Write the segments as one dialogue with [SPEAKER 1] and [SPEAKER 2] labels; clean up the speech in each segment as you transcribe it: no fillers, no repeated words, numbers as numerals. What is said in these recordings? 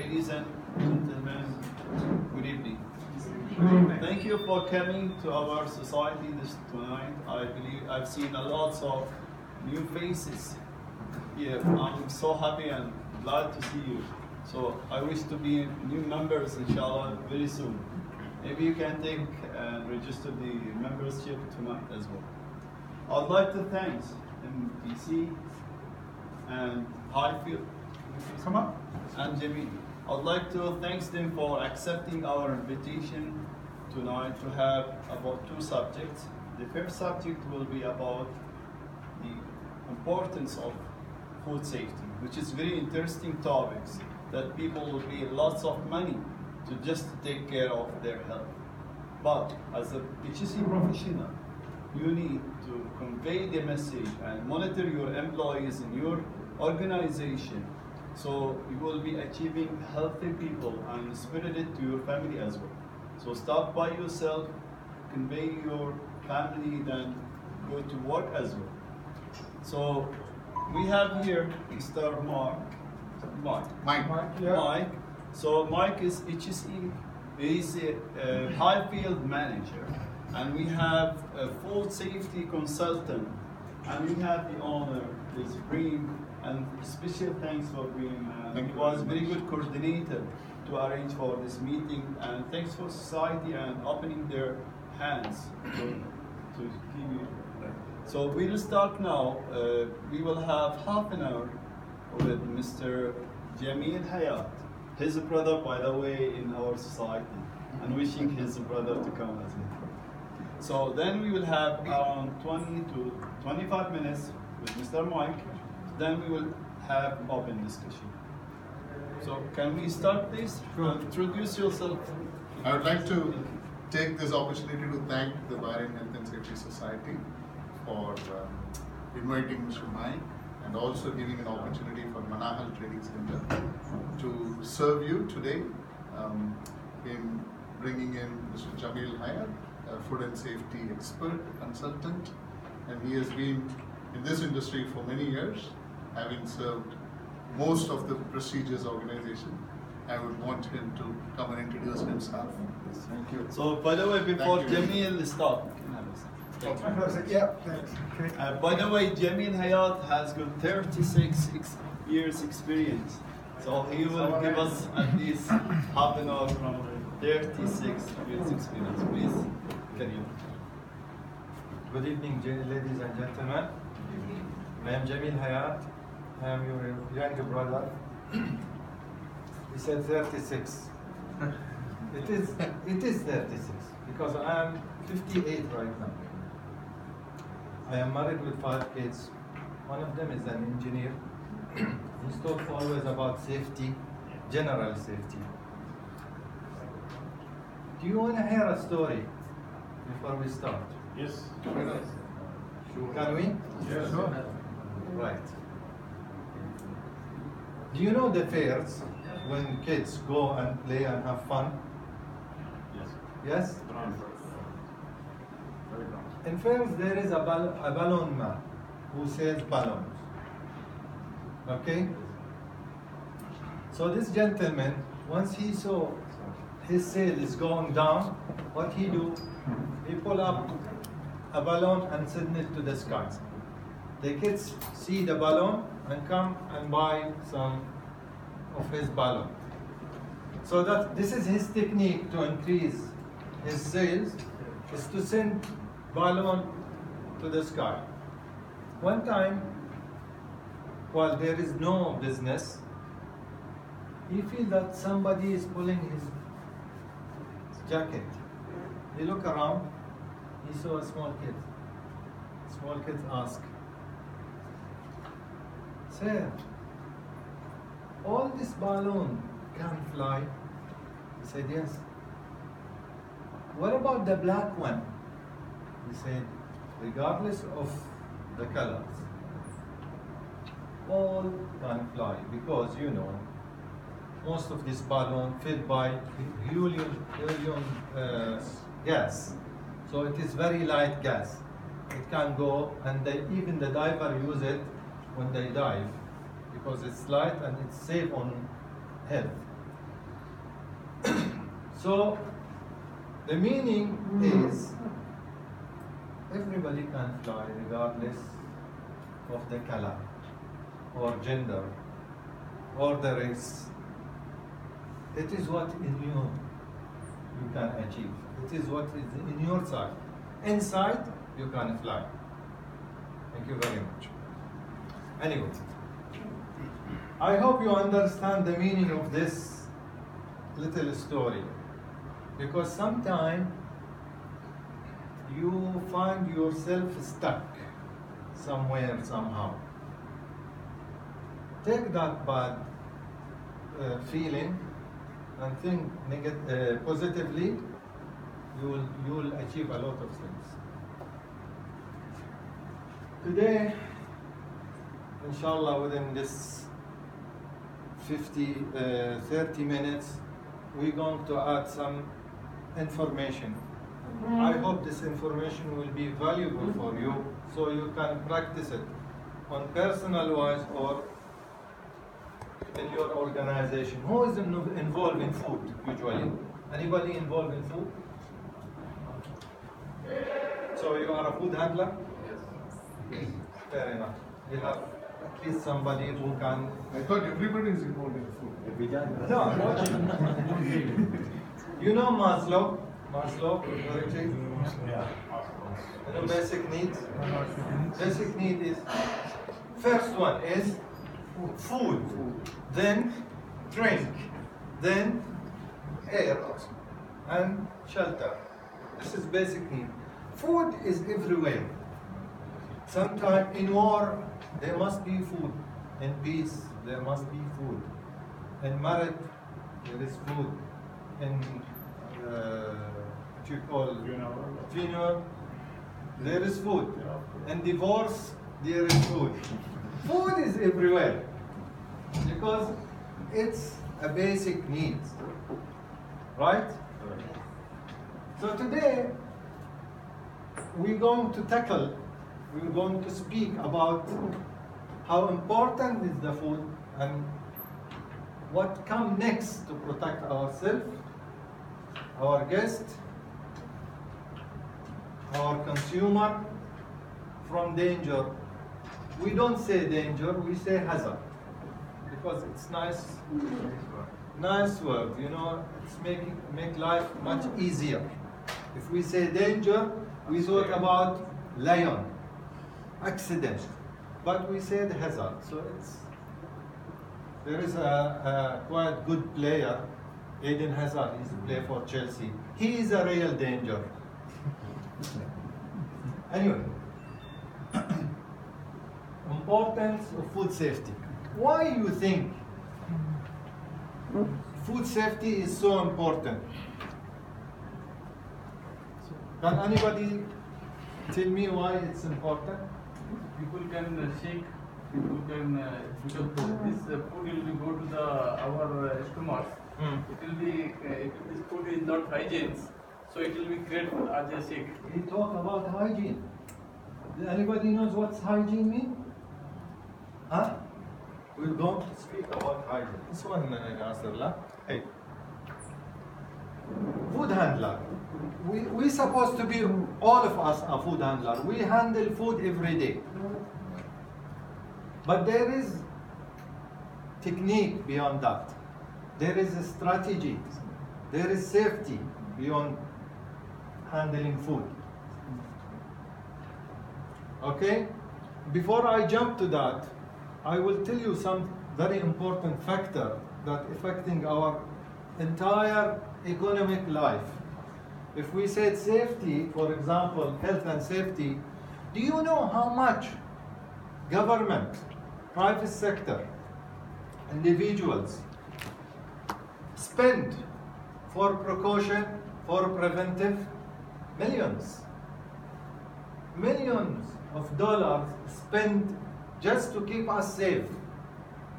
[SPEAKER 1] Ladies and gentlemen, good evening. Thank you for coming to our society tonight. I believe I've seen a lot of new faces here. I'm so happy and glad to see you. So I wish to be new members, inshallah, very soon. Maybe you can take and register the membership tonight as well. I'd like to thank MPC and Highfield and Jameel. I'd like to thank them for accepting our invitation tonight to have about two subjects. The first subject will be about the importance of food safety, which is very interesting topics that people will pay lots of money to just take care of their health. But as a BHSS professional, you need to convey the message and monitor your employees in your organization, so you will be achieving healthy people and spread it to your family as well. So start by yourself, convey your family, then go to work as well. So we have here Mr. Mike. So Mike is HSE, he's a high field manager, and we have a food safety consultant, and we have the honor is Bream, and special thanks for Bream. He was very good coordinator to arrange for this meeting, and thanks for society and opening their hands to give you. So we will start now. We will have half an hour with Mr. Jameel Hayat, his brother, by the way, in our society, and wishing his brother to come as well. So then we will have around 20 to 25 minutes with Mr. Mike. Then we will have open discussion. So can we start, please? Introduce yourself.
[SPEAKER 2] I would like to take this opportunity to thank the Bahrain Health and Safety Society for inviting Mr. Mike, and also giving an opportunity for Manahal Trading Center to serve you today in bringing in Mr. Jameel Hayat, a food and safety expert consultant, and he has been in this industry for many years, having served most of the prestigious organization. I would want him to come and introduce himself.
[SPEAKER 1] Thank you. So by the way, before Jameel starts,
[SPEAKER 3] Yeah, thanks. Okay.
[SPEAKER 1] by the way, Jameel Hayat has got 36 years experience. So he will give us at least half an hour from 36 years experience. Please, carry on.
[SPEAKER 4] Good evening, ladies and gentlemen. I am Jameel Hayat. I am your younger brother. He said 36. It is 36 because I am 58 right now. I am married with 5 kids. One of them is an engineer. He's talked always about safety, general safety. Do you want to hear a story before we start?
[SPEAKER 2] Yes.
[SPEAKER 4] Can we?
[SPEAKER 2] Yes.
[SPEAKER 4] Right. Do you know the fairs when kids go and play and have fun?
[SPEAKER 2] Yes.
[SPEAKER 4] Yes? In fairs there is a balloon man who sells balloons. Okay? So this gentleman, once he saw his sale is going down, what he do? He pull up a balloon and send it to the sky. The kids see the balloon and come and buy some of his balloon. So that this is his technique to increase his sales, is to send balloon to the sky. One time, while there is no business, he feels that somebody is pulling his jacket. He look around, he saw a small kid. Small kids ask, "Sir, all this balloon can fly?" He said, "Yes." "What about the black one?" He said, "Regardless of the colors, all can fly because most of this balloon filled by helium gas, so it is very light gas. It can go, and even the diver use it when they dive because it's light and it's safe on health." So the meaning is everybody can fly regardless of the color or gender or the race. It is what in you can achieve. It is what is in your side. Inside, you can fly. Thank you very much. Anyway, I hope you understand the meaning of this little story, because sometimes you find yourself stuck somewhere, somehow. Take that bad feeling and think positively. You will achieve a lot of things. Today, inshallah, within this 30 minutes, we're going to add some information. I hope this information will be valuable for you, so you can practice it on personal wise or in your organization. Who is involved in food usually? Anybody involved in food? So you are a food handler? Yes. Fair enough. You have at least somebody who can.
[SPEAKER 2] I thought everybody is involved in food.
[SPEAKER 4] No, I'm watching. You know Maslow? Maslow,
[SPEAKER 3] Yeah.
[SPEAKER 4] you know basic needs? Basic need is, first one is food, then drink, then air and shelter. This is basic need. Food is everywhere. Sometimes in war, there must be food. In peace, there must be food. In marriage, there is food. In what you call funeral, there is food. In divorce, there is food. Food is everywhere because it's a basic need, right? So today, we're going to speak about how important is the food and what comes next to protect ourselves, our guest, our consumer from danger. We don't say danger, we say hazard, because it's nice word, you know, it's make life much easier. If we say danger, we thought about lion, accident, but we said hazard. So there is a quite good player, Eden Hazard. He's a player for Chelsea. He is a real danger. Anyway, importance of food safety. Why you think food safety is so important? Can anybody tell me why it's important?
[SPEAKER 5] People can shake. People can because this food will go to our stomachs. It will be if this food is not hygiene, so it will be great as a shake.
[SPEAKER 4] We talk about hygiene. Anybody knows what's hygiene mean? Huh? We're going to speak about hygiene. This one, Nasrullah. Hey. Food handler. We supposed to be, all of us are food handler. We handle food every day. But there is technique beyond that. There is a strategy. There is safety beyond handling food. Okay? Before I jump to that, I will tell you some very important factor that affecting our entire economic life. If we said safety, for example, health and safety, do you know how much government, private sector, individuals spend for precaution, for preventive? Millions. Millions of dollars spent just to keep us safe.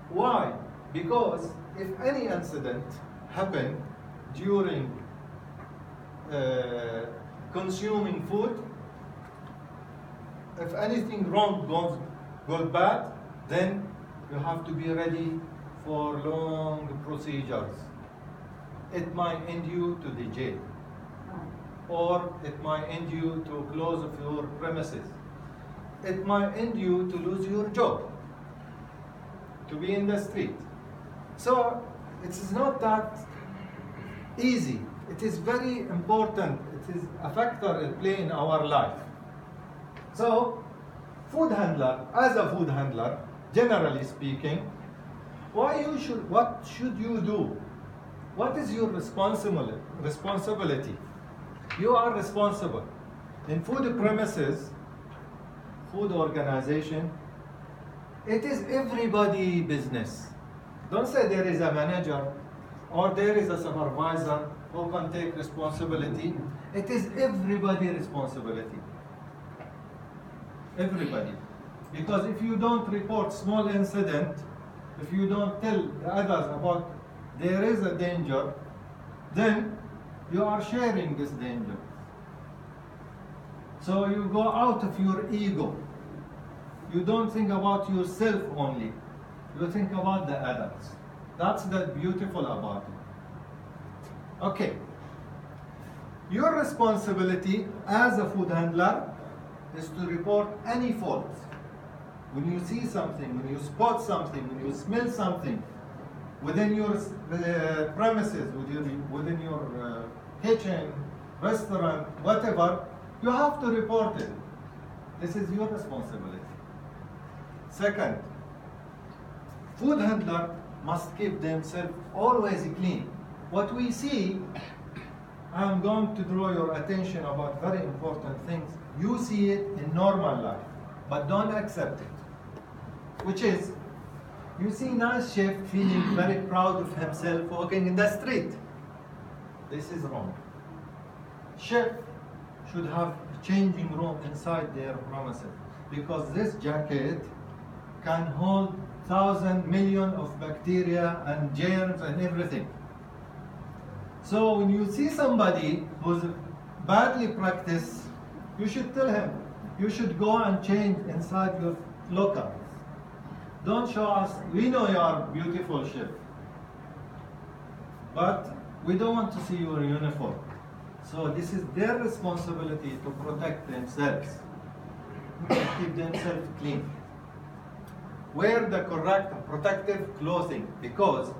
[SPEAKER 4] Why? Because if any incident happened during consuming food, if anything wrong goes bad, then you have to be ready for long procedures. it might end you to the jail, or it might end you to close of your premises. It might end you to lose your job, to be in the street. So it is not that easy. It is very important. It is a factor in play in our life. So, food handler, as a food handler, generally speaking, what should you do? What is your responsibility? You are responsible. In food premises, food organization, it is everybody business. Don't say there is a manager or there is a supervisor who can take responsibility. It is everybody responsibility. Everybody. Because if you don't report small incident, if you don't tell the others about there is a danger, then you are sharing this danger. So you go out of your ego. You don't think about yourself only. You think about the others. That's the beautiful about it. Okay. Your responsibility as a food handler is to report any faults. When you see something, when you spot something, when you smell something within your premises, within your kitchen, restaurant, whatever, you have to report it. This is your responsibility. Second, food handler must keep themselves always clean. What we see, I'm going to draw your attention about very important things. You see it in normal life, but don't accept it. Which is, you see nice chef feeling very proud of himself walking in the street. This is wrong. Chef should have a changing room inside their premises, because this jacket can hold 1,000 million of bacteria and germs and everything. So when you see somebody who's badly practiced, you should tell him, you should go and change inside your locker. Don't show us, we know you are a beautiful chef, but we don't want to see your uniform. So this is their responsibility to protect themselves, to keep themselves clean. Wear the correct protective clothing, because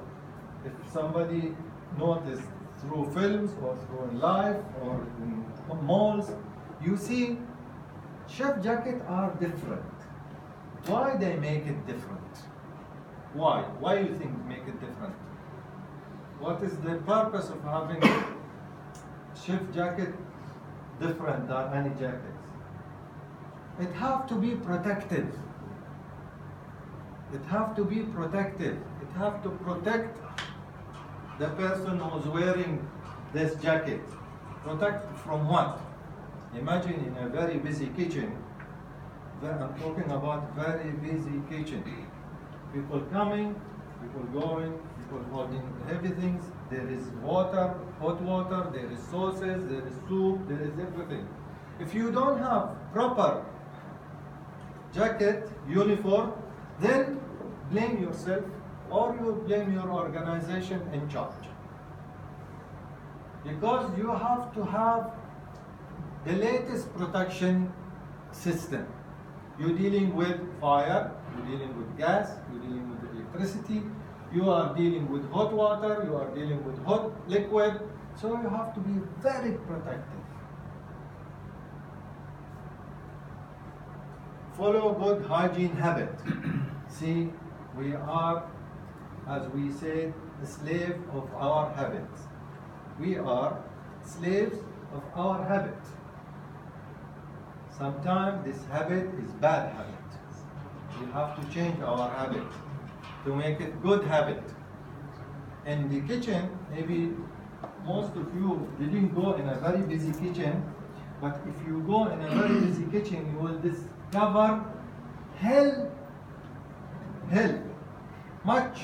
[SPEAKER 4] if somebody noticed through films or through in life or in malls, you see chef jackets are different. Why they make it different? Why? Why you think make it different? What is the purpose of having chef jacket different than any jackets? It have to be protected. It have to be protected. It have to protect the person who's wearing this jacket. Protect from what? Imagine in a very busy kitchen. I'm talking about very busy kitchen. People coming, people going, people holding heavy things. There is water, hot water, there is sauces, there is soup, there is everything. If you don't have proper jacket, uniform, then blame yourself or you blame your organization in charge. Because you have to have the latest protection system. You're dealing with fire, you're dealing with gas, you're dealing with electricity, you are dealing with hot water, you are dealing with hot liquid, so you have to be very protective. Follow good hygiene habit. See, we are, as we said, the slave of our habits. We are slaves of our habit. Sometimes this habit is bad habit. We have to change our habit to make it good habit. In the kitchen, maybe most of you didn't go in a very busy kitchen, but if you go in a very busy kitchen, you will discover much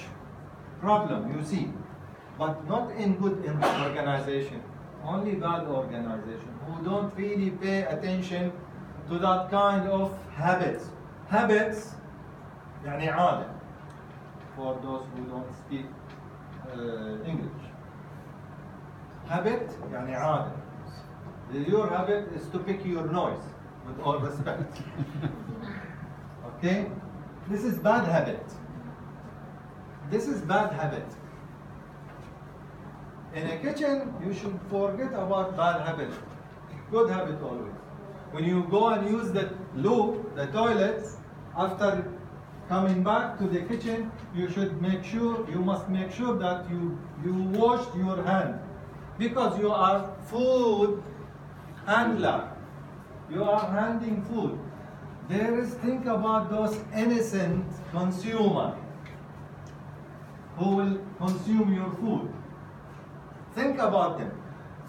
[SPEAKER 4] problem you see, but not in good organization, only bad organization who don't really pay attention to that kind of habits. Habits, يعني عادة, for those who don't speak English. habit يعني عادة. Your habit is to pick your nose, with all respect. Okay? This is bad habit. This is bad habit. In a kitchen, you should forget about bad habit. Good habit always. When you go and use the loo, the toilet, after coming back to the kitchen, you must make sure that you washed your hand. Because you are food handler. You are handing food. Think about those innocent consumers who will consume your food. Think about them.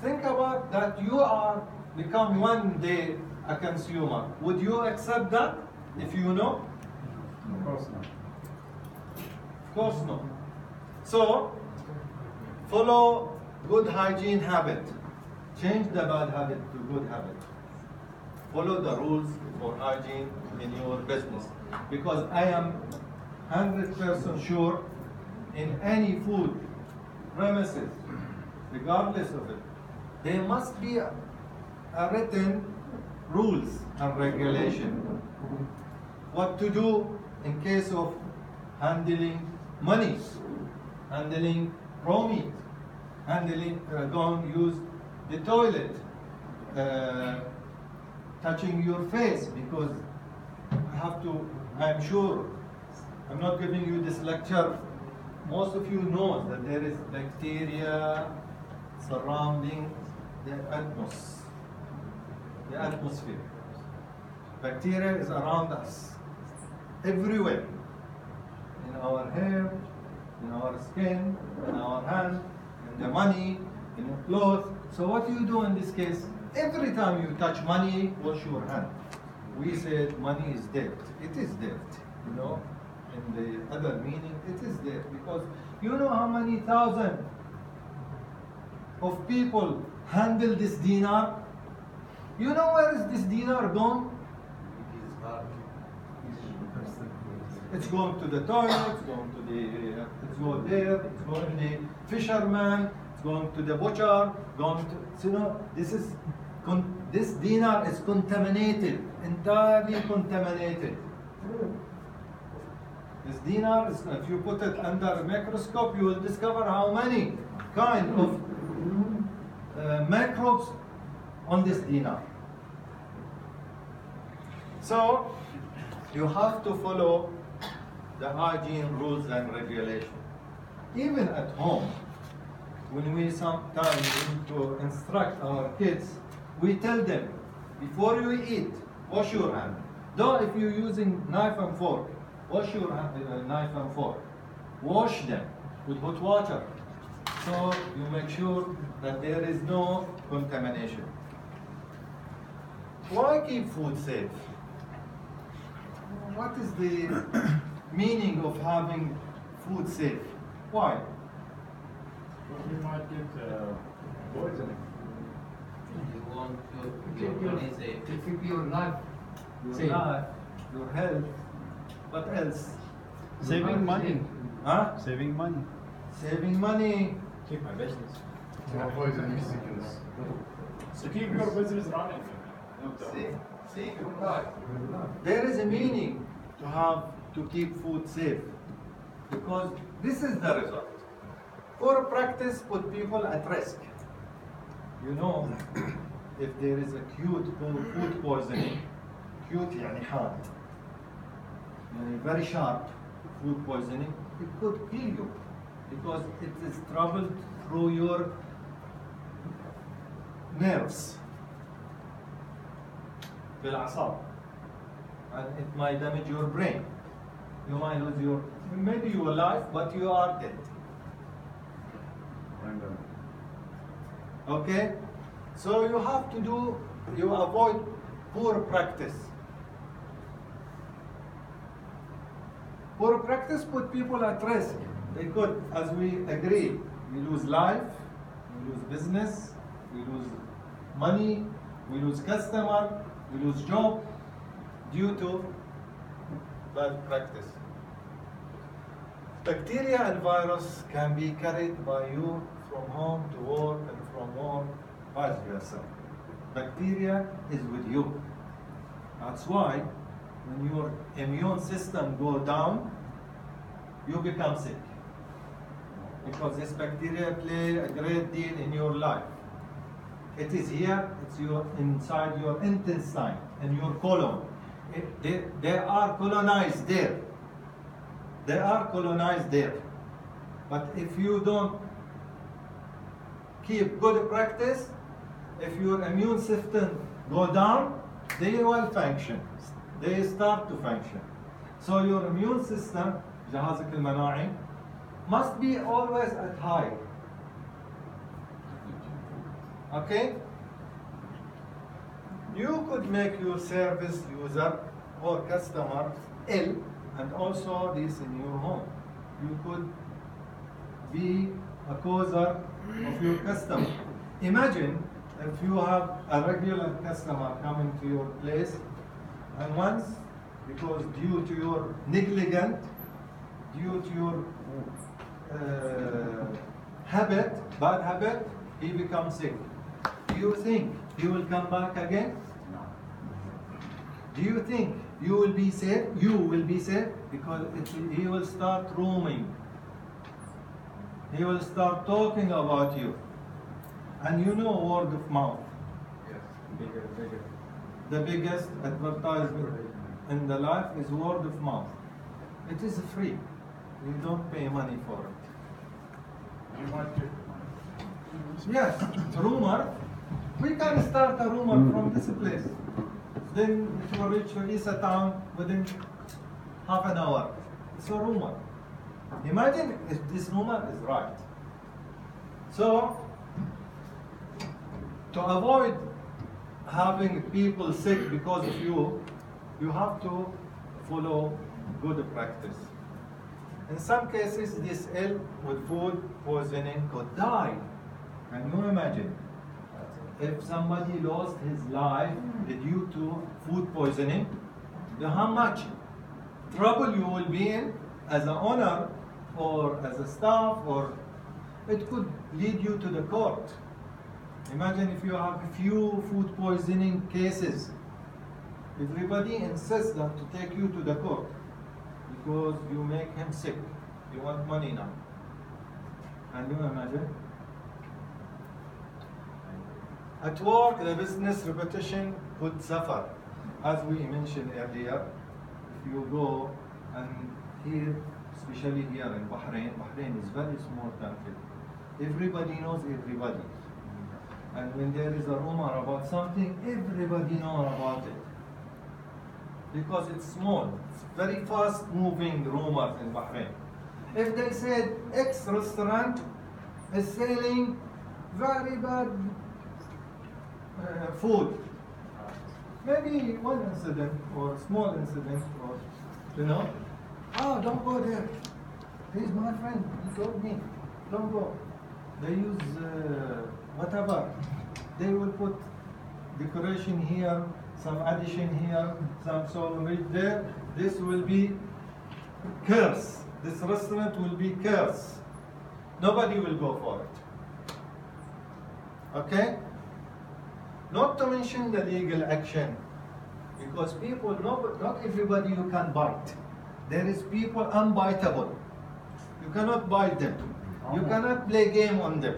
[SPEAKER 4] Think about that you are become one day a consumer. Would you accept that if you know?
[SPEAKER 3] Of course not.
[SPEAKER 4] Of course not. So, follow good hygiene habit. Change the bad habit to good habit. Follow the rules for hygiene in your business. Because I am 100% sure in any food premises, regardless of it, there must be a written rules and regulation. What to do in case of handling money, handling raw meat, don't use the toilet, touching your face, because I'm sure, I'm not giving you this lecture, most of you know that there is bacteria surrounding the atmosphere. Bacteria is around us, everywhere, in our hair, in our skin, in our hand, in the money, in the clothes. So what do you do in this case? Every time you touch money, wash your hand. We said money is dirt. It is dirt, you know. In the other meaning, it is dirt, because you know how many thousands of people handle this dinar? You know where is this dinar gone? It's going to the toilet, it's going there, it's going to the fisherman, it's going to the butcher, this dinar is contaminated, entirely contaminated. This dinar, if you put it under a microscope, you will discover how many kind of microbes on this dinar. So, you have to follow the hygiene rules and regulations. Even at home, when we sometimes need to instruct our kids, we tell them, before you eat, wash your hand. Though if you're using knife and fork, wash your knife and fork. Wash them with hot water, so you make sure that there is no contamination. Why keep food safe? What is the meaning of having food safe? Why?
[SPEAKER 3] You might get poisoning.
[SPEAKER 6] You want
[SPEAKER 3] To
[SPEAKER 6] your
[SPEAKER 3] keep your,
[SPEAKER 6] body safe.
[SPEAKER 3] to keep your life
[SPEAKER 4] Your
[SPEAKER 3] safe.
[SPEAKER 4] life, your health. What else?
[SPEAKER 1] Saving money.
[SPEAKER 4] Huh?
[SPEAKER 1] Saving money.
[SPEAKER 4] Saving money.
[SPEAKER 3] Keep my business. To avoid any sickness.
[SPEAKER 5] So keep your business running.
[SPEAKER 6] Save your life.
[SPEAKER 4] There is a meaning to keep food safe, because this is the result. Poor practice put people at risk. You know, if there is acute food poisoning, acute يعني حاد, very sharp food poisoning, it could kill you, because it is traveled through your nerves, بالأعصاب, and it might damage your brain. You might lose maybe your life, but you are dead. Okay? So you avoid poor practice. Poor practice put people at risk. They could, as we agree, we lose life, we lose business, we lose money, we lose customer, we lose job due to bad practice. Bacteria and virus can be carried by you from home to work and from war, vice versa. Bacteria is with you. That's why when your immune system go down, you become sick. Because this bacteria play a great deal in your life. It is here, it's inside your intestine, in your colon. They are colonized there. They are colonized there. But if you don't keep good practice, if your immune system go down, they will function. They start to function. So your immune system, جهازك المناعي, must be always at high. Okay? You could make your service user or customer ill, and also this in your home. You could be a causer of your customer. Imagine if you have a regular customer coming to your place, and once, because due to your negligence, due to your bad habit, he becomes sick. Do you think he will come back again?
[SPEAKER 3] No.
[SPEAKER 4] Do you think you will be safe? You will be safe because he will start roaming. He will start talking about you. And you know word of mouth.
[SPEAKER 3] Yes. Bigger.
[SPEAKER 4] The biggest advertisement in the life is word of mouth. It is free. You don't pay money for it.
[SPEAKER 3] You might get
[SPEAKER 4] Yes, rumor. We can start a rumor from this place. Then it will reach Isa town within half an hour. It's a rumor. Imagine if this rumor is right. So, to avoid having people sick because of you, you have to follow good practice. In some cases, this ill with food poisoning could die. Can you imagine? If somebody lost his life due to food poisoning, then how much trouble you will be in as an owner or as a staff, or it could lead you to the court. Imagine if you have a few food poisoning cases. Everybody insists that to take you to the court because you make him sick. You want money now. Can you imagine? At work, the business reputation could suffer. As we mentioned earlier, if you go and here, especially here in Bahrain is very small country. Everybody knows everybody. And when there is a rumor about something, everybody knows about it. Because it's small. It's very fast moving rumors in Bahrain. If they said X restaurant is selling very bad food, maybe one incident or small incident, or oh, don't go there. He's my friend. He told me, don't go. They use whatever. They will put decoration here, some addition here, some so right there. This will be curse. This restaurant will be curse. Nobody will go for it. Okay? Not to mention the legal action, because people, not everybody you can bite. There is people unbiteable. You cannot bite them. You cannot play game on them.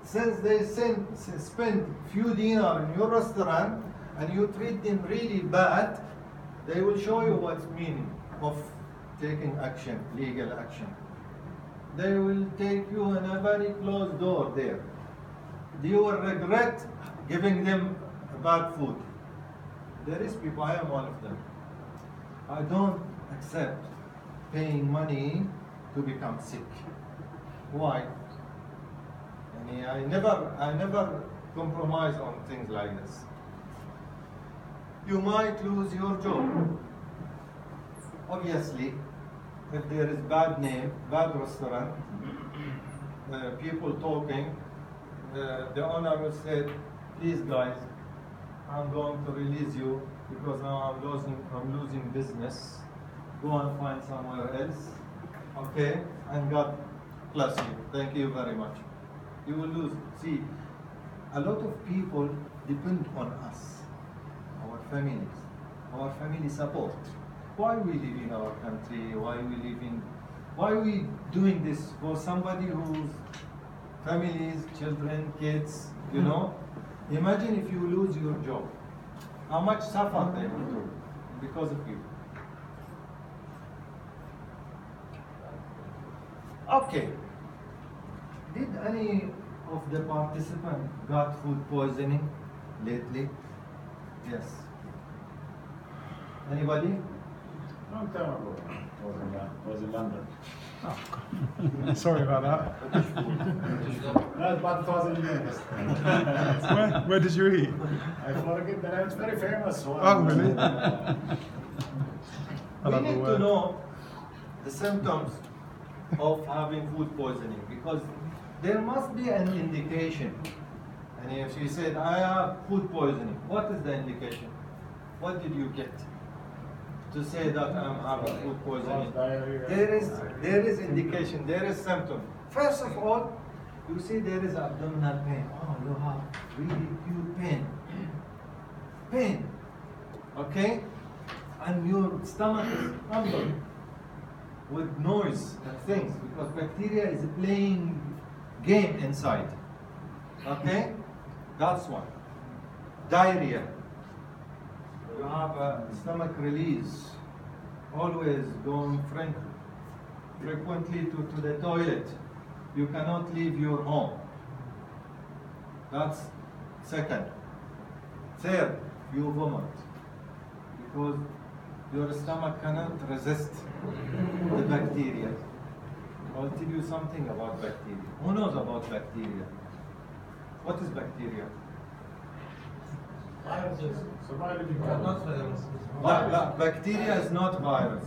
[SPEAKER 4] Since they spend few dinar in your restaurant and you treat them really bad, they will show you what's meaning of taking action, legal action. They will take you in a very closed door there. You will regret giving them bad food. There is people, I am one of them. I don't accept paying money to become sick. Why? I never compromise on things like this. You might lose your job. Obviously, if there is bad name, bad restaurant, people talking, the owner will say, please guys, I'm going to release you because now I'm losing business. Go and find somewhere else. Okay? And God bless you. Thank you very much. You will lose. See, a lot of people depend on us, our families, our family support. Why we live in our country? Why we doing this for somebody whose families, children, kids, you know? Imagine if you lose your job. How much suffer they will do because of you. Okay. Did any of the participants got food poisoning lately? Yes. Anybody?
[SPEAKER 6] Long time ago. Was in London.
[SPEAKER 7] Sorry about that.
[SPEAKER 6] That's about 1,000 years.
[SPEAKER 7] Where did you eat?
[SPEAKER 6] I forget that it's very famous one.
[SPEAKER 7] Oh, really?
[SPEAKER 4] We need to know the symptoms of having food poisoning because there must be an indication. And if you said, I have food poisoning, what is the indication? What did you get to say that I'm having food poisoning? There is indication, there is symptom. First of all, you see there is abdominal pain. Oh, you have really acute pain. Pain, okay? And your stomach is rumbling with noise and things because bacteria is playing game inside. Okay? That's one. Diarrhea. You have a stomach release, always going frequently to the toilet. You cannot leave your home. That's second. Third, you vomit because your stomach cannot resist the bacteria. I'll tell you something about bacteria. Who knows about bacteria? What is bacteria?
[SPEAKER 6] Viruses.
[SPEAKER 3] Not virus.
[SPEAKER 4] Bacteria is not virus.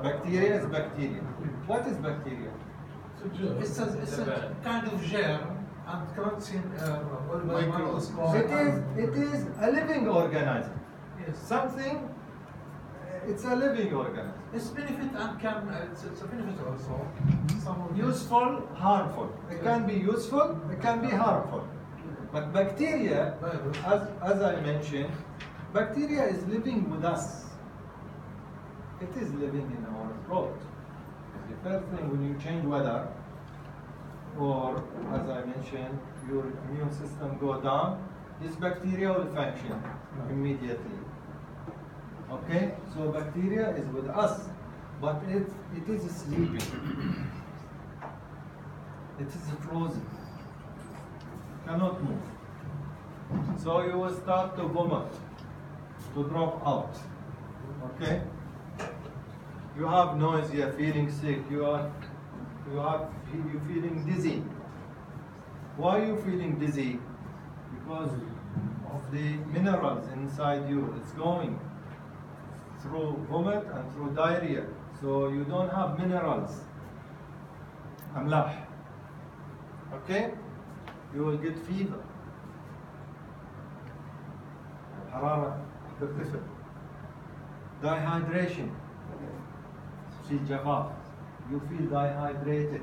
[SPEAKER 4] Bacteria is bacteria. What is bacteria?
[SPEAKER 3] It's a kind of germ and cannot seen all by microscope.
[SPEAKER 4] It is a living organism.
[SPEAKER 3] Yes.
[SPEAKER 4] Something, it's a living organism.
[SPEAKER 3] It's benefit and can it's a benefit also. Some
[SPEAKER 4] Useful, harmful. It can be useful, it can be harmful. But bacteria, as I mentioned, bacteria is living with us. It is living in our throat. The first thing when you change weather, or as I mentioned, your immune system go down, this bacteria will function immediately. Okay? So bacteria is with us, but it is sleeping. It is frozen. Cannot move. So you will start to vomit, to drop out. Okay? You have nausea, feeling sick, you feeling dizzy. Why are you feeling dizzy? Because of the minerals inside you. It's going through vomit and through diarrhea. So you don't have minerals. أملاح. Okay? You will get fever. الحرارة ترتفع. Dehydration. في جفاف. You feel dehydrated.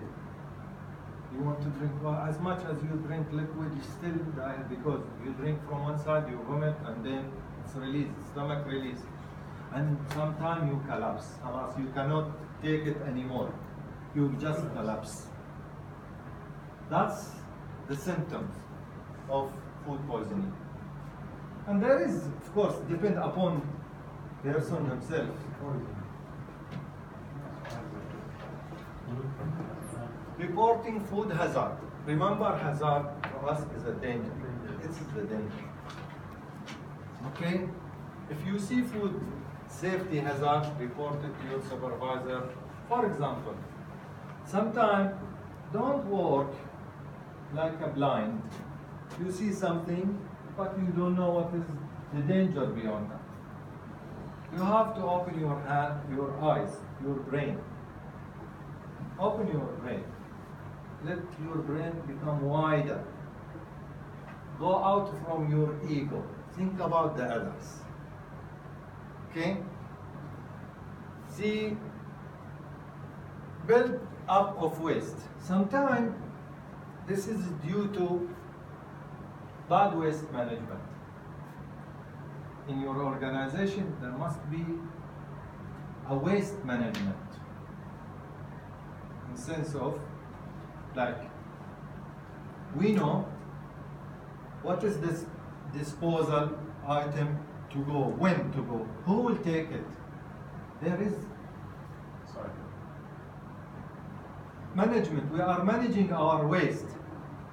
[SPEAKER 4] You want to drink as much as you drink liquid, you still die because you drink from one side, you vomit, and then it's released, stomach release. And sometimes you collapse. Unless you cannot take it anymore. You just collapse. That's the symptoms of food poisoning. And there is, of course, depend upon the person himself. Reporting food hazard. Remember, hazard for us is a danger. This is the danger. Okay? If you see food safety hazard, report it to your supervisor. For example, sometimes don't work like a blind. You see something, but you don't know what is the danger beyond that. You have to open your hand, your eyes, your brain. Open your brain. Let your brain become wider. Go out from your ego. Think about the others. Okay? See, build up of waste. Sometimes this is due to bad waste management. In your organization, there must be a waste management. In the sense of, like, we know what is this disposal item to go, when to go, who will take it. There is
[SPEAKER 6] Sorry.
[SPEAKER 4] management. We are managing our waste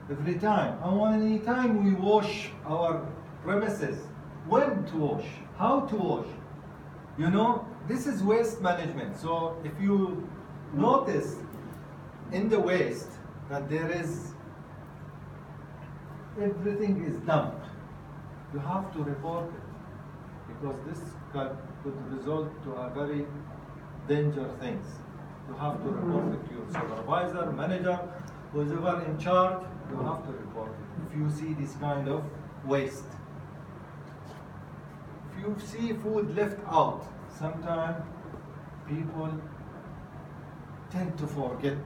[SPEAKER 4] every time. And any time we wash our premises, when to wash, how to wash. You know, this is waste management. So if you notice in the waste that there is, everything is dumped, you have to report it, because this could result to a very dangerous things. You have to report it to your supervisor, manager, whoever in charge. You have to report it if you see this kind of waste. If you see food left out, sometimes people tend to forget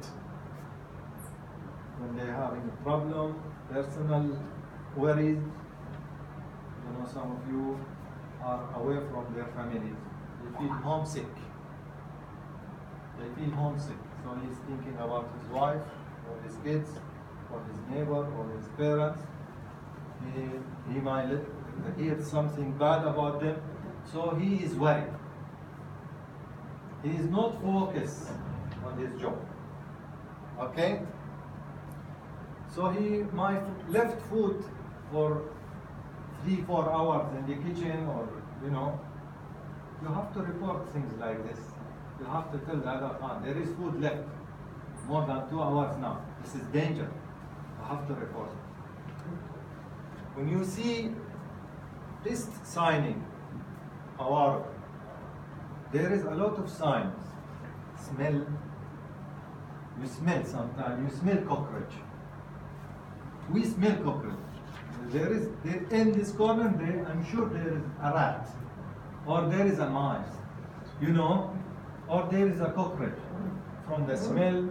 [SPEAKER 4] when they're having a problem, personal worries. You know, some of you are away from their families. They feel homesick. They feel homesick. So he's thinking about his wife, or his kids, or his neighbor, or his parents. He might hear something bad about them, so he is worried. He is not focused on his job. Okay? So he might left food for 3-4 hours in the kitchen, or you know, you have to report things like this. You have to tell the other hand, there is food left more than 2 hours now. This is danger. You have to report it. When you see list signing, however, there is a lot of signs. Smell. You smell sometimes. You smell cockroach. We smell cockroach. There in this corner, I'm sure there is a rat, or there is a mice, you know, or there is a cockroach. From the smell,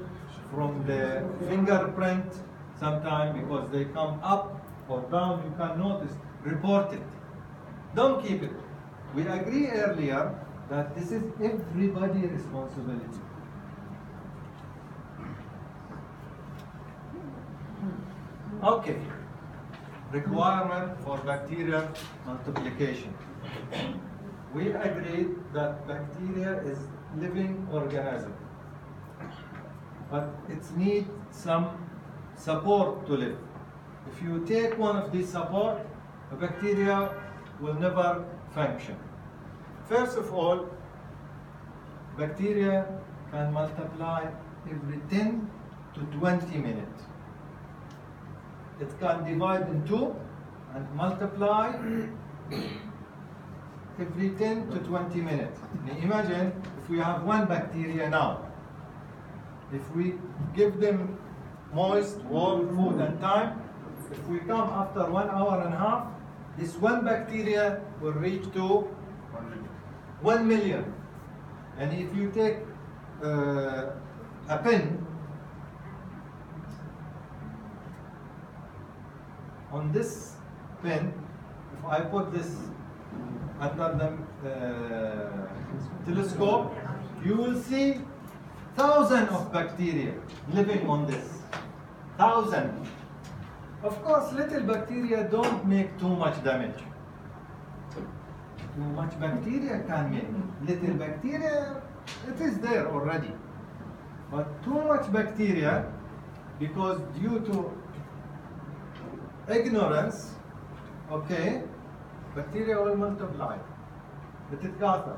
[SPEAKER 4] from the fingerprint, sometimes because they come up or down, you can notice. Report it. Don't keep it. We agree earlier that this is everybody's responsibility. Okay. Requirement for bacterial multiplication. We agreed that bacteria is living organism, but it needs some support to live. If you take one of these support, the bacteria will never function. First of all, bacteria can multiply every 10 to 20 minutes. It can divide in two and multiply every 10 to 20 minutes. Now imagine if we have one bacteria now. If we give them moist, warm food and time, if we come after 1 hour and a half, this one bacteria will reach to 1 million. And if you take a pen, on this pen, if I put this under the telescope, you will see thousands of bacteria living on this. Thousands. Of course, little bacteria don't make too much damage. Too much bacteria can make. Little bacteria, it is there already. But too much bacteria, because due to ignorance, okay, bacteria will multiply. بتتكاثر.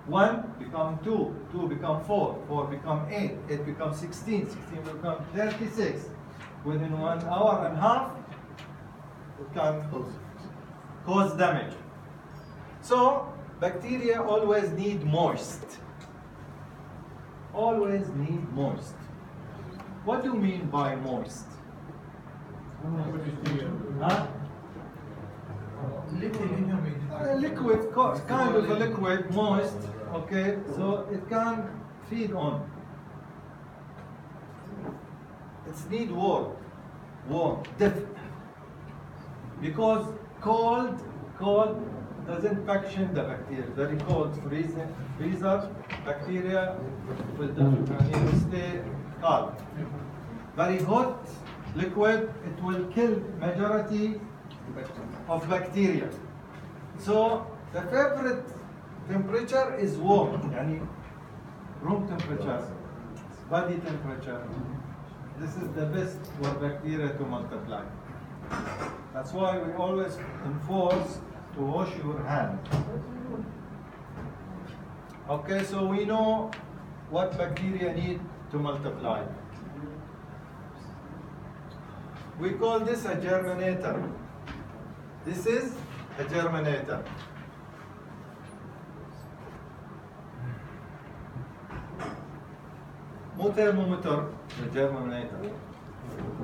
[SPEAKER 4] 1 become 2, 2 become 4, 4 become 8, 8 become 16, 16 become 36. Within 1 hour and a half, it can cause damage. So, bacteria always need moist. Always need moist. What do you mean by moist? Huh? Liquid, kind of a liquid, moist, okay, so it can feed on. It's need warm, because cold doesn't function the bacteria. Very cold freezer bacteria will stay calm. Very hot liquid, it will kill majority of bacteria. So the favorite temperature is warm, yani room temperature, body temperature. This is the best for bacteria to multiply. That's why we always enforce to wash your hands. Okay, so we know what bacteria need to multiply. We call this a germinator. This is a germinator. Thermometer, the germinator.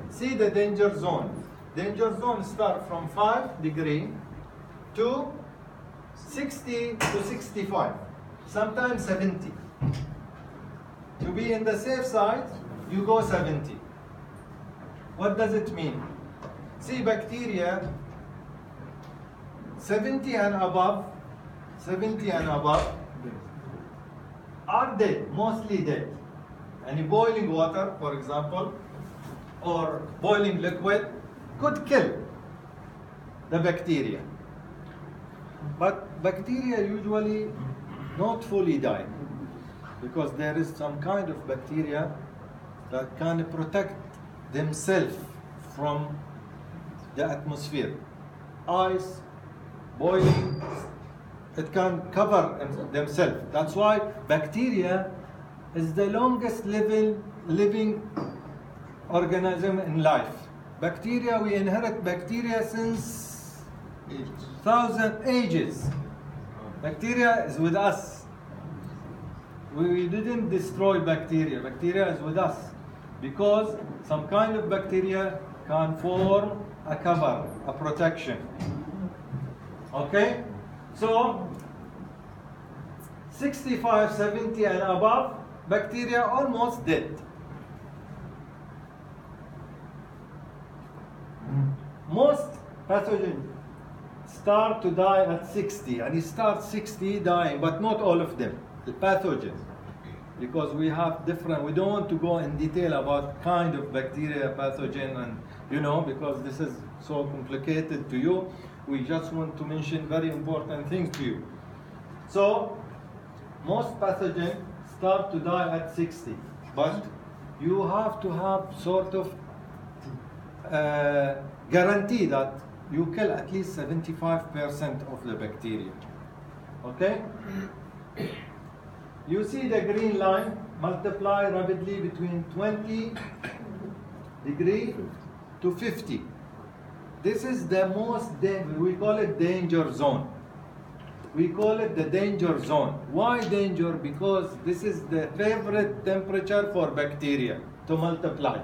[SPEAKER 4] See the danger zone. Danger zone start from 5 degrees to 60 to 65, sometimes 70. To be in the safe side, you go 70. What does it mean? See, bacteria 70 and above are dead, mostly dead. And boiling water, for example, or boiling liquid could kill the bacteria. But bacteria usually not fully die, because there is some kind of bacteria that can protect themselves from the atmosphere. Ice, boiling, it can cover themselves. That's why bacteria is the longest living organism in life. Bacteria, we inherit bacteria since ages. Bacteria is with us. We didn't destroy bacteria. Bacteria is with us because some kind of bacteria can form a cover, a protection. Okay? So 65, 70 and above, bacteria almost dead. Most pathogens start to die at 60, and it starts 60 dying, but not all of them, the pathogens. Because we have different, we don't want to go in detail about kind of bacteria, pathogen, and because this is so complicated to you. We just want to mention very important things to you. So, most pathogens start to die at 60, but you have to have sort of guarantee that you kill at least 75% of the bacteria. Okay? You see the green line multiply rapidly between 20 degrees to 50. This is the most we call it danger zone. We call it the danger zone. Why danger? Because this is the favorite temperature for bacteria to multiply.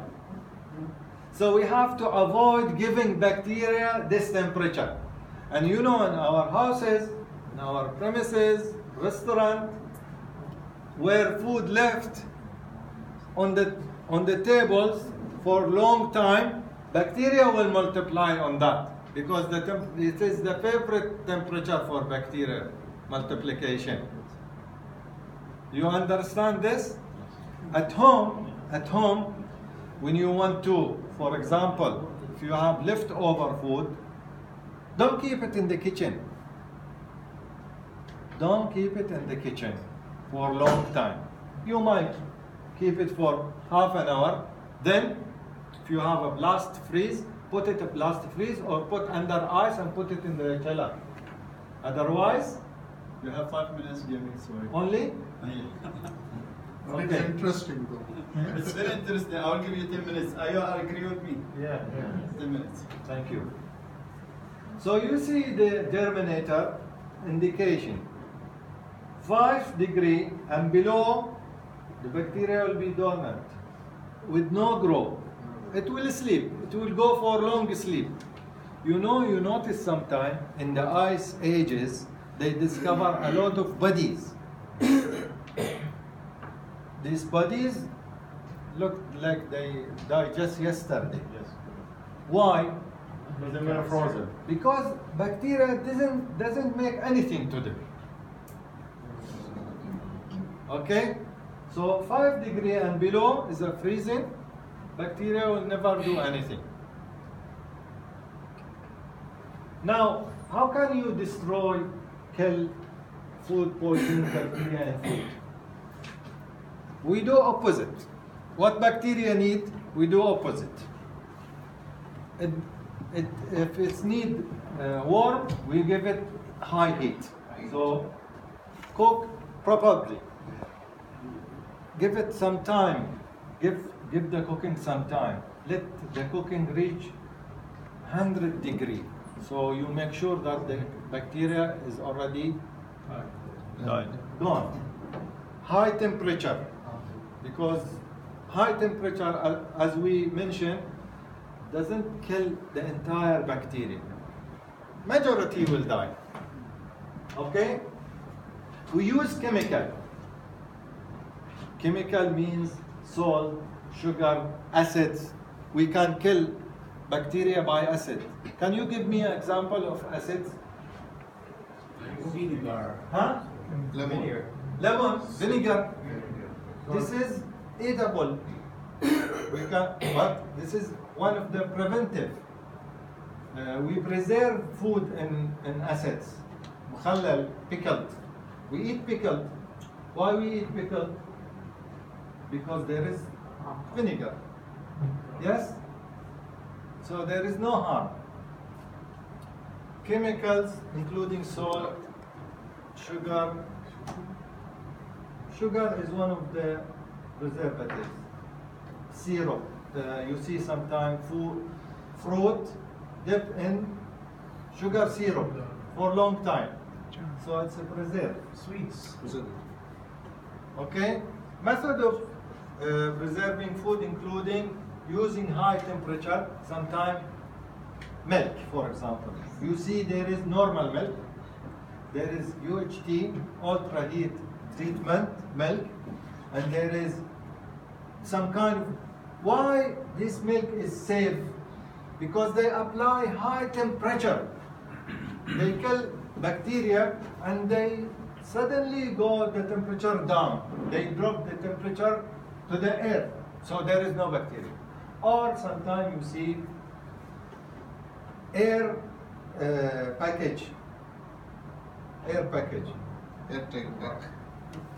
[SPEAKER 4] So we have to avoid giving bacteria this temperature. And in our houses, in our premises, restaurant, where food left on the tables for a long time, bacteria will multiply on that, because it is the favorite temperature for bacteria multiplication. You understand this? At home, when you want to, for example, if you have leftover food, don't keep it in the kitchen. Don't keep it in the kitchen for a long time. You might keep it for half an hour. Then, if you have a blast freeze, put it in a blast freeze, or put under ice and put it in the cellar. Otherwise,
[SPEAKER 1] You have 5 minutes, Jameel, sorry.
[SPEAKER 4] only.
[SPEAKER 2] But it's interesting though.
[SPEAKER 1] It's very interesting. I'll give you 10 minutes. Are you agree with me?
[SPEAKER 4] Yeah.
[SPEAKER 1] 10 minutes.
[SPEAKER 4] Thank you. So you see the germinator indication. 5 degrees and below, the bacteria will be dormant with no growth. It will sleep. It will go for long sleep. You notice sometime in the ice ages, they discover a lot of bodies. These bodies looked like they died just yesterday.
[SPEAKER 6] Yes.
[SPEAKER 4] Why?
[SPEAKER 6] Because they were frozen.
[SPEAKER 4] Because bacteria doesn't make anything to them. Okay? So 5 degrees and below is a freezing. Bacteria will never do anything. Now, how can you destroy, kill food poisoning bacteria in food? We do opposite. What bacteria need, we do opposite. If it's need warm, we give it high heat. So cook properly. Give it some time. Give the cooking some time. Let the cooking reach 100 degrees. So you make sure that the bacteria is already gone. High temperature, because high temperature, as we mentioned, doesn't kill the entire bacteria. Majority will die. Okay? We use chemical. Chemical means salt, sugar, acids. We can kill bacteria by acid. Can you give me an example of acids?
[SPEAKER 3] Vinegar.
[SPEAKER 4] Huh?
[SPEAKER 2] Lemon.
[SPEAKER 4] Lemon, vinegar. This is eatable. But this is one of the preventive. We preserve food in acids. مخلل, pickled. We eat pickled. Why we eat pickled? Because there is vinegar. Yes? So there is no harm. Chemicals, including salt, sugar. Sugar is one of the preservatives. Syrup. You see sometimes fruit dipped in sugar syrup for a long time. So it's a preserve.
[SPEAKER 3] Sweets.
[SPEAKER 4] Okay? Method of preserving food including using high temperature, sometimes milk, for example. You see there is normal milk, there is UHT, ultra heat treatment milk, and there is some kind of, why this milk is safe? Because they apply high temperature. They kill bacteria and they suddenly go the temperature down. They drop the temperature to the air, so there is no bacteria. Or sometimes you see air package.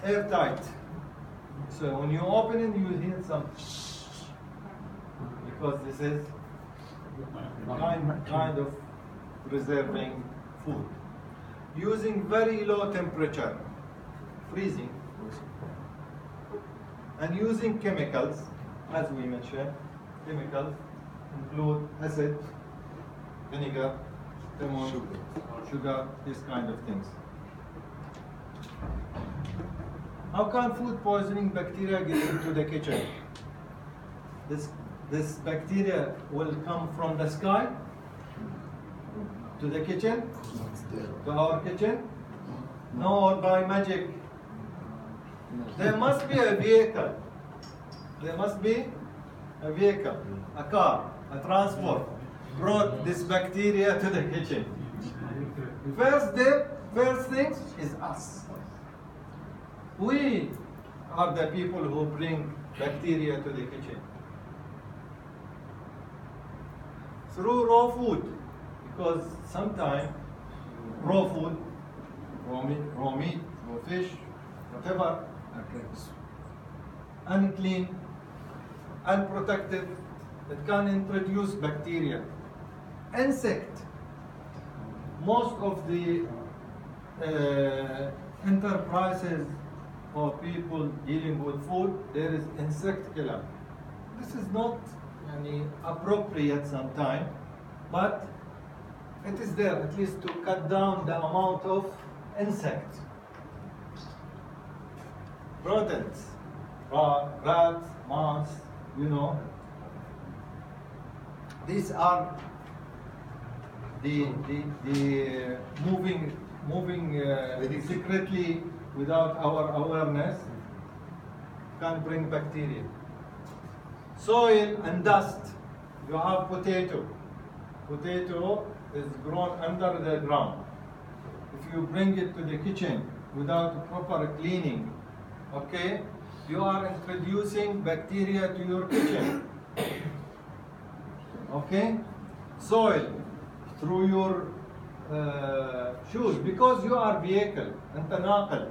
[SPEAKER 4] Airtight. So when you open it, you hear some, because this is kind of preserving food. Using very low temperature, freezing, and using chemicals, as we mentioned. Chemicals include acid, vinegar, lemon, sugar, these kind of things. How can food poisoning bacteria get into the kitchen? This bacteria will come from the sky to the kitchen, to our kitchen? No, or by magic. There must be a vehicle. There must be a vehicle, a car, a transport brought this bacteria to the kitchen. First thing is us. We are the people who bring bacteria to the kitchen. Through raw food, because sometimes raw food, raw meat, raw fish, whatever, unclean, unprotected, it can introduce bacteria. Insect. Most of the enterprises or people dealing with food, there is insect killer. This is not appropriate sometimes, but it is there at least to cut down the amount of insects. Rodents, rats, mouse, these are the moving secretly without our awareness can bring bacteria. soil and dust. You have potato. Potato is grown under the ground. If you bring it to the kitchen without proper cleaning, okay, you are introducing bacteria to your kitchen. Okay? Soil through your shoes, because you are vehicle, انت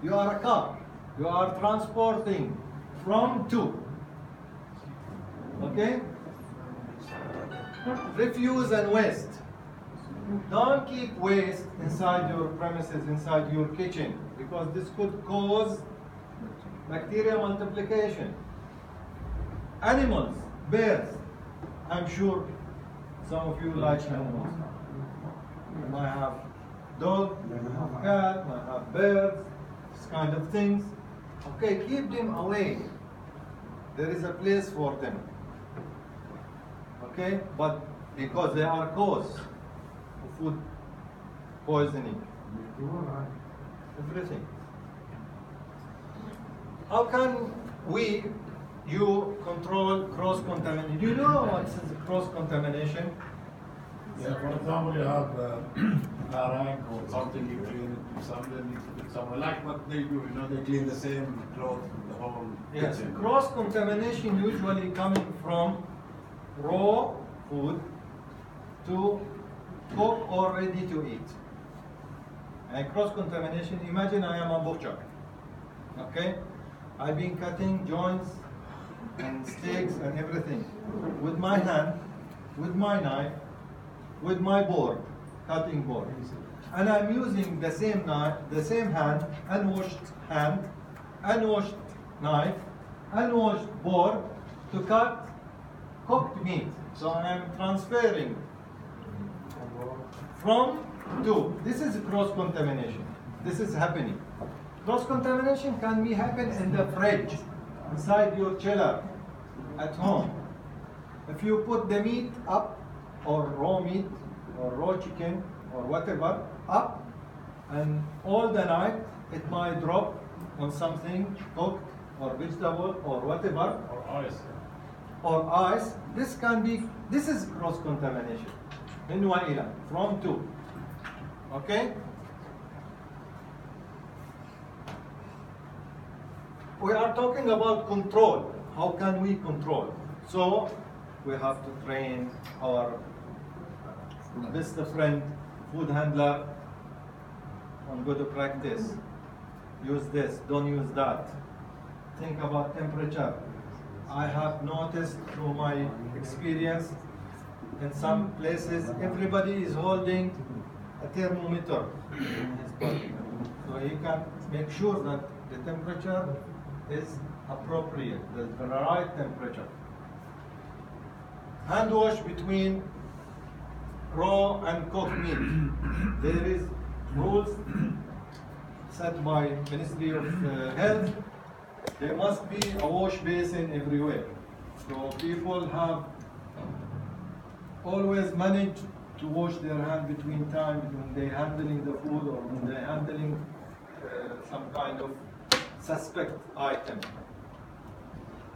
[SPEAKER 4] you are a car, you are transporting from to. Okay? Refuse and waste. Don't keep waste inside your premises, inside your kitchen, because this could cause bacterial multiplication. Animals, bears. I'm sure some of you like animals. You might have dog, might have cat, might have birds, this kind of things. Okay, keep them away. There is a place for them. Okay, but because they are cause of food poisoning, everything. How can you control cross-contamination? Do you know what is cross-contamination?
[SPEAKER 6] Yeah, for example, you have a rank or something, you clean it, something, you put it somewhere, like what they do, you know, they clean the same cloth, the whole
[SPEAKER 4] Yes,
[SPEAKER 6] kitchen.
[SPEAKER 4] cross-contamination usually coming from raw food to cook or ready to eat. And cross-contamination, imagine I am a butcher, okay? I've been cutting joints and steaks and everything with my hand, with my knife, with my board, cutting board. And I'm using the same knife, the same hand, unwashed knife, unwashed board to cut cooked meat. So I'm transferring from to. This is cross-contamination. This is happening. Cross-contamination can be happen in the fridge, inside your chiller, at home. If you put the meat up, or raw meat, or raw chicken, or whatever, up, and all the night it might drop on something cooked, or vegetable, or whatever.
[SPEAKER 6] Or ice.
[SPEAKER 4] Or ice. This is cross-contamination. من وإلى, from to. Okay? We are talking about control. How can we control? So we have to train our best friend, food handler, on good practice. Use this, don't use that. Think about temperature. I have noticed through my experience, in some places, everybody is holding a thermometer in his body. So he can make sure that the temperature is appropriate, the right temperature. Hand wash between raw and cooked meat. There is rules set by Ministry of Health. There must be a wash basin everywhere. So people have always managed to wash their hand between time when they're handling the food or when they're handling some kind of suspect item.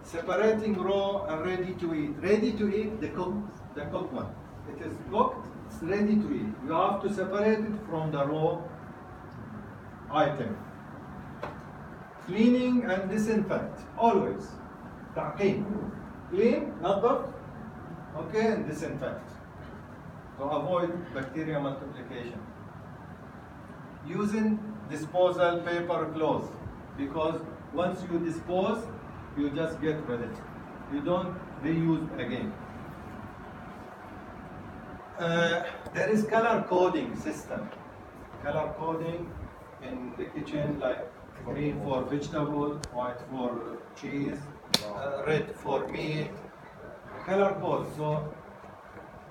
[SPEAKER 4] Separating raw and ready to eat. Ready to eat, the cooked one. It is cooked, it's ready to eat. You have to separate it from the raw item. Cleaning and disinfect, always. تعقيم. Clean, نظف, okay, and disinfect to avoid bacterial multiplication. Using disposal paper cloth, because once you dispose, you just get rid of it. You don't reuse again. There is color coding system. Color coding in the kitchen, like green for vegetable, white for cheese, red for meat. Color code. So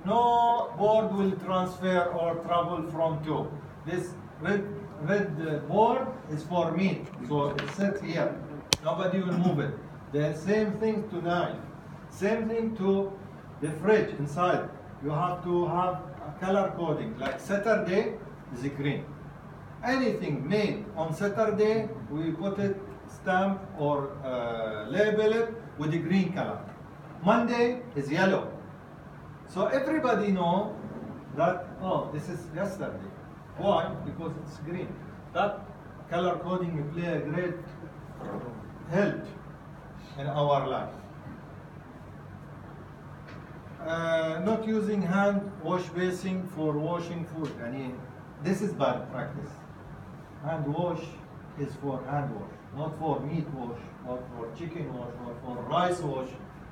[SPEAKER 4] no board will transfer or travel from to. This red board is for meat, so it's set here. Nobody will move it. The same thing to knife. Same thing to the fridge inside. You have to have a color coding. Like Saturday is green. Anything made on Saturday, we put it, stamp or label it with the green color. Monday is yellow. So everybody know that, oh, this is yesterday. Why? Because it's green. That color coding will play a great help in our life. Not using hand wash basin for washing food. I mean, this is bad practice. Hand wash is for hand wash, not for meat wash, not for chicken wash, or for rice wash.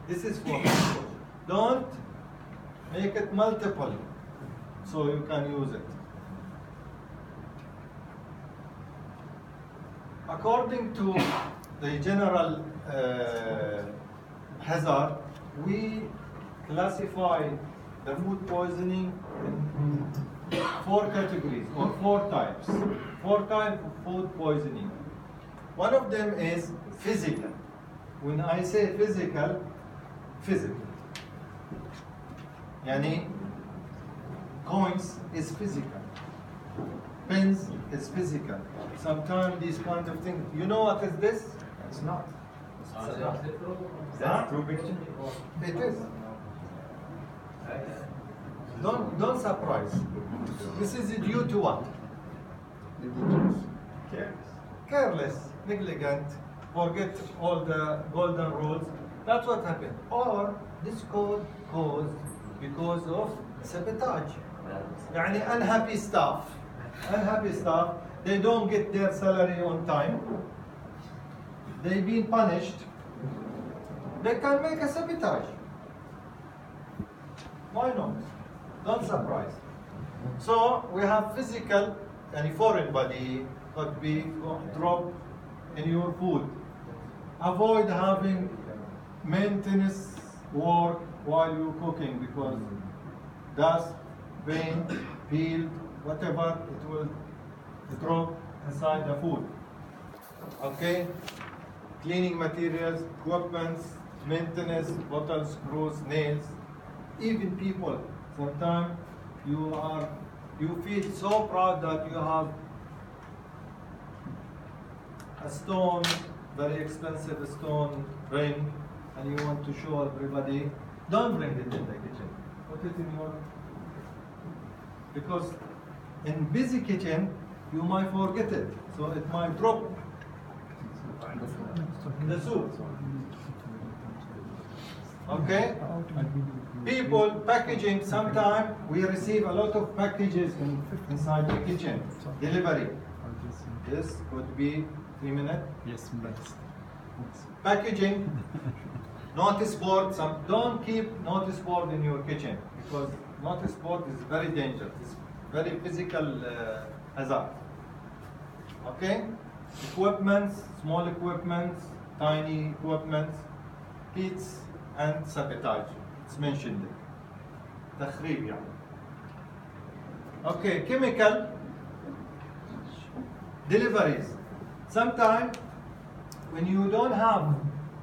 [SPEAKER 4] This is for hand wash. Don't make it multiple so you can use it. According to the general hazard, we classify the food poisoning in 4 categories or 4 types. 4 types of food poisoning. One of them is physical. When I say physical, physical. Yani, coins is physical. Pens is physical. Sometimes these kind of things. You know what is this? It's not. That's true picture. It is. Don't surprise. This is due to what? Careless, negligent, forget all the golden rules. That's what happened. Or this code caused because of sabotage. Yani unhappy staff. Unhappy staff, they don't get their salary on time. They've been punished. They can make a sabotage. Why not? Don't surprise. So we have physical and foreign body could be dropped in your food. Avoid having maintenance work while you're cooking because dust, paint, peel, whatever, it will drop inside the food. Okay? Cleaning materials, equipment, maintenance, bottles, screws, nails. Even people, sometimes you feel so proud that you have a stone, very expensive stone ring, and you want to show everybody. Don't bring it in the kitchen. Put it in your, because in busy kitchen you might forget it, so it might drop in the soup. Okay? People packaging, sometimes we receive a lot of packages inside the kitchen. Delivery. This could be 3 minutes.
[SPEAKER 7] Yes, best.
[SPEAKER 4] Packaging. Notice board. Don't keep notice board in your kitchen because notice board is very dangerous. It's very physical hazard. Okay? Equipments, small equipments, tiny equipments, heats and sabotage. It's mentioned there. تخريب يعني. Okay, chemical deliveries. Sometimes when you don't have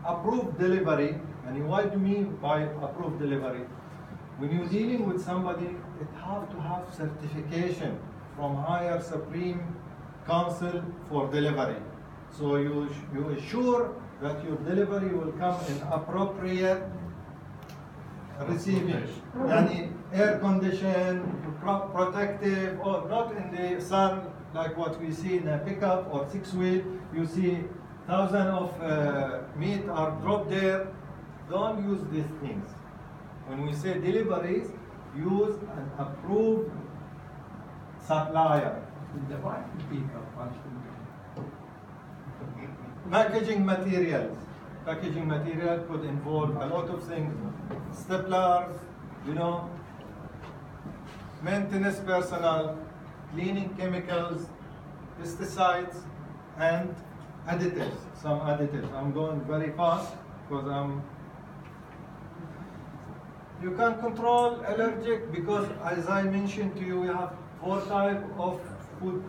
[SPEAKER 4] approved delivery, and what do you mean by approved delivery? When you're dealing with somebody, it has to have certification from higher supreme council for delivery. So you assure that your delivery will come in appropriate receiving, yani air conditioned, protective, or not in the sun like what we see in a pickup or 6-wheel. You see thousands of meat are dropped there. Don't use these things. When we say deliveries, use an approved supplier. Packaging materials. Packaging material could involve a lot of things. Staplers, you know, maintenance personnel, cleaning chemicals, pesticides, and additives. Some additives. I'm going very fast because you can control allergic because, as I mentioned to you, we have 4 types of food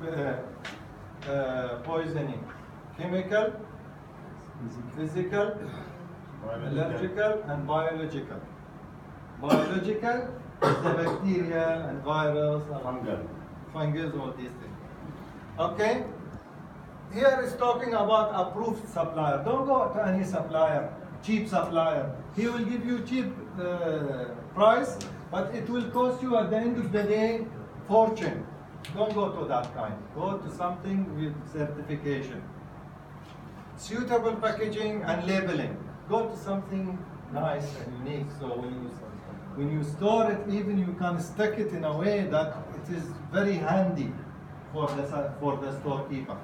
[SPEAKER 4] poisoning: chemical, physical, allergical, and biological. Biological is the bacteria and virus and fungus, all these things. Okay? Here is talking about approved supplier. Don't go to any supplier cheap supplier. He will give you cheap price, but it will cost you at the end of the day fortune. Don't go to that kind. Go to something with certification. Suitable packaging and labeling. Go to something nice and unique. So when you store it, even you can stick it in a way that it is very handy for the storekeepers.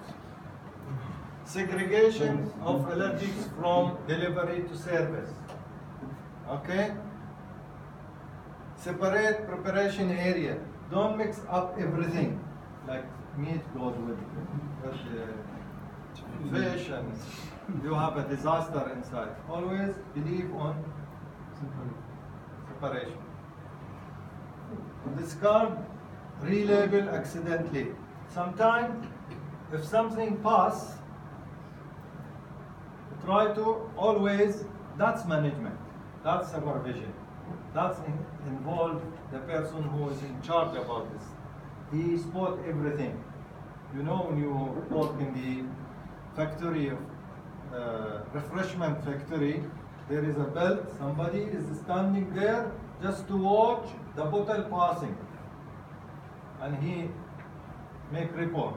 [SPEAKER 4] Segregation of allergies from delivery to service. Okay? Separate preparation area. Don't mix up everything. Like meat goes with fish and you have a disaster inside. Always believe on separation. Discard, relabel accidentally. Sometimes if something passes, try to always, that's management, that's supervision, that's involve the person who is in charge about this. He spot everything. You know, when you work in the factory of refreshment factory, there is a belt, somebody is standing there just to watch the bottle passing, and he make report.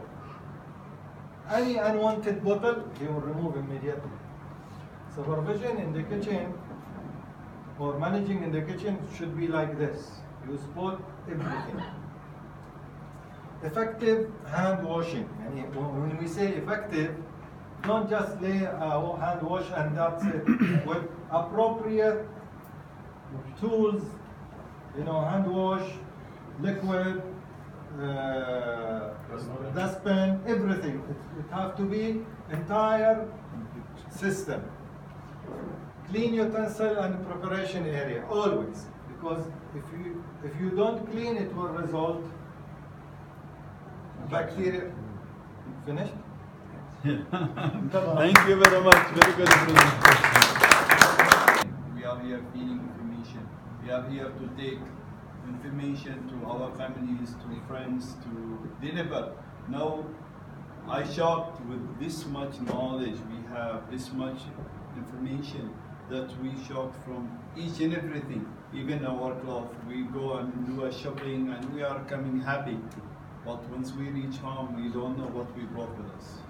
[SPEAKER 4] Any unwanted bottle, he will remove immediately. Supervision in the kitchen or managing in the kitchen should be like this. You spot everything. Effective hand washing. When we say effective, don't just lay a hand wash and that's it. With appropriate tools, hand wash, liquid, dustpan, everything. It has to be entire system. Clean utensil and preparation area always, because if you don't clean, it will result bacteria. Finished?
[SPEAKER 1] Thank you very much. Very good presentation. We are here feeding information. We are here to take information to our families, to friends, to deliver. Now, I shocked with this much knowledge. We have this much information that we shocked from each and everything. Even our clothes, we go and do a shopping and we are coming happy. But once we reach home, we don't know what we brought with us.